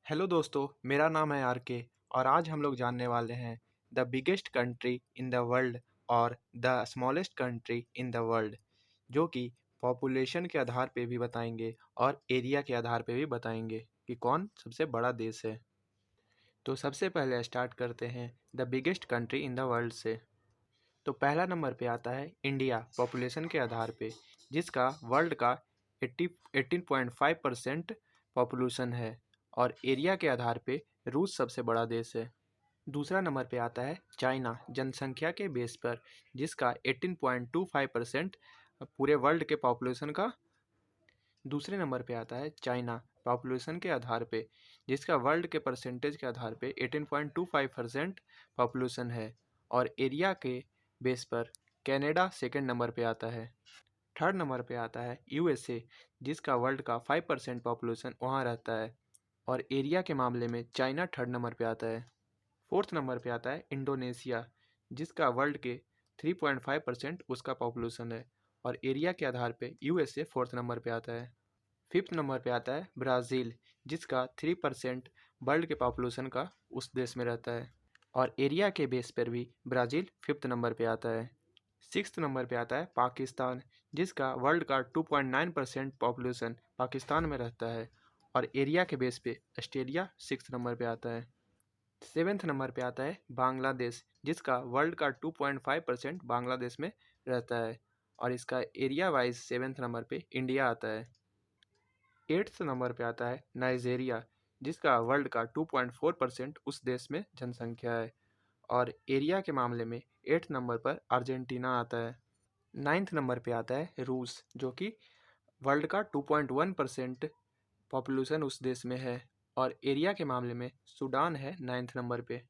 Hello दोस्तों, मेरा नाम है आर के और आज हम लोग जानने वाले हैं the biggest country in the world और the smallest country in the world, जो कि पॉपुलेशन के आधार पे भी बताएंगे और एरिया के आधार पे भी बताएंगे कि कौन सबसे बड़ा देश है। तो सबसे पहले स्टार्ट करते हैं the biggest country in the world से। तो पहला नंबर पे आता है इंडिया पॉपुलेशन के आधार पे, जिसका वर्ल्ड का 18.5% पॉपुलेशन है और एरिया के आधार पे रूस सबसे बड़ा देश है। दूसरा नंबर पे आता है चाइना जनसंख्या के बेस पर, जिसका 18.25% पूरे वर्ल्ड के पॉपुलेशन का। दूसरे नंबर पे आता है चाइना पॉपुलेशन के आधार पे, जिसका वर्ल्ड के परसेंटेज के आधार पे 18.25% पॉपुलेशन है और एरिया के बेस पर कनाडा सेकंड नंबर पे आता है। थर्ड नंबर पे आता है यूएसए, जिसका वर्ल्ड का 5% पॉपुलेशन वहाँ रहता है और एरिया के मामले में चाइना थर्ड नंबर पे आता है। फोर्थ नंबर पे आता है इंडोनेशिया, जिसका वर्ल्ड के 3.5% उसका पॉपुलेशन है और एरिया के आधार पे यूएसए फोर्थ नंबर पे आता है। फिफ्थ नंबर पे आता है ब्राज़ील, जिसका 3% वर्ल्ड के पॉपुलेशन का उस देश में रहता है और एरिया के बेस पर भी ब्राज़ील फिफ्थ नंबर पे आता है। सिक्स्थ नंबर पे आता है पाकिस्तान, जिसका वर्ल्ड का 2.9% पॉपुलेशन पाकिस्तान में रहता है और एरिया के बेस पे ऑस्ट्रेलिया सिक्स्थ नंबर पे आता है। सेवेंथ नंबर पे आता है बांग्लादेश, जिसका वर्ल्ड का 2.5% बांग्लादेश में रहता है और इसका एरिया वाइज सेवेंथ नंबर पे इंडिया आता है। एट्थ नंबर पे आता है नाइजेरिया, जिसका वर्ल्ड का 2.4% उस देश में जनसंख्या है और एरिया के मामले में एट्थ नंबर पर अर्जेंटीना आता है। नाइन्थ नंबर पे आता है रूस, जो कि वर्ल्ड का 2.1% पॉपुलेशन उस देश में है और एरिया के मामले में सूडान है नाइन्थ नंबर पे।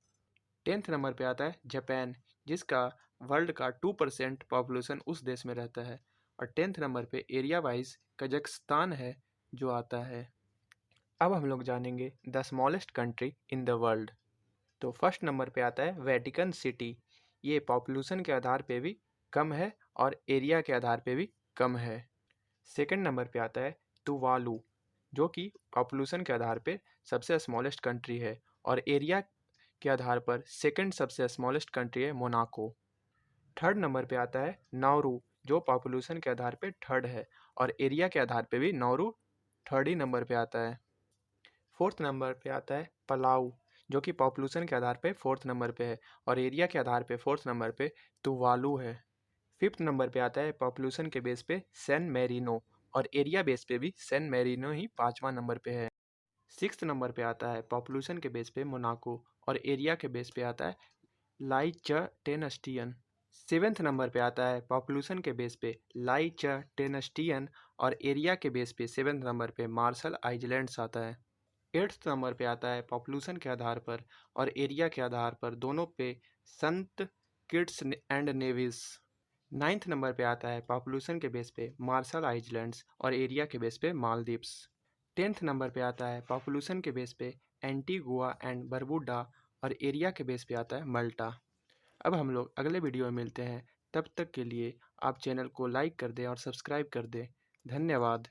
टेंथ नंबर पे आता है जापान, जिसका वर्ल्ड का 2% पॉपुलेशन उस देश में रहता है और टेंथ नंबर पे एरिया वाइज कजाकिस्तान है जो आता है। अब हम लोग जानेंगे the smallest country in the world. तो फर्स्ट नंबर पे आता है वेटिकन सिटी। ये पॉपुलेशन के आधार पे भी कम है और एरिया के आधार पे भी कम है। सेकंड नंबर पे आता है तुवालू, जो कि पॉपुलेशन के आधार पे सबसे स्मॉलेस्ट कंट्री है और एरिया के आधार पर सेकंड सबसे स्मॉलेस्ट कंट्री है मोनाको। थर्ड नंबर पे आता है नाउरू, जो पॉपुलेशन के आधार पे थर्ड है और एरिया के आधार पे भी नाउरू थर्ड ही नंबर पे आता है। फोर्थ नंबर पे आता है पलाऊ, जो कि पॉपुलेशन के आधार पे फोर्थ नंबर पे है और एरिया के आधार पे फोर्थ नंबर पे तुवालू है। फिफ्थ नंबर पे आता है पॉपुलेशन के बेस पे सैन मैरिनो और एरिया बेस पे भी सैन मैरिनो ही पाँचवा नंबर पे है। सिक्स्थ नंबर पे आता है पॉपुलेशन के बेस पे मोनाको और एरिया के बेस पे आता है लाइचटेनस्टियन। सेवेंथ नंबर पे आता है पॉपुलेशन के बेस पे लाइचटेनस्टियन और एरिया के बेस पे सेवेंथ नंबर पे मार्शल आइलैंड्स आता है। एट्थ नंबर पे आता है पॉपुलेशन के आधार पर और एरिया के आधार पर दोनों पे संत Kitts and Nevis. Ninth number पे आता है पॉपुलेशन के बेस पे मार्शल आइलैंड्स और एरिया के बेस पे मालदीव्स। टेंथ नंबर पे आता है पॉपुलेशन के बेस पे एंटीगुआ एंड बरबुडा और एरिया के बेस पे आता है मल्टा। अब हम लोग अगले वीडियो में मिलते हैं, तब तक के लिए आप चैनल को लाइक कर दें और सब्सक्राइब कर दें। धन्यवाद।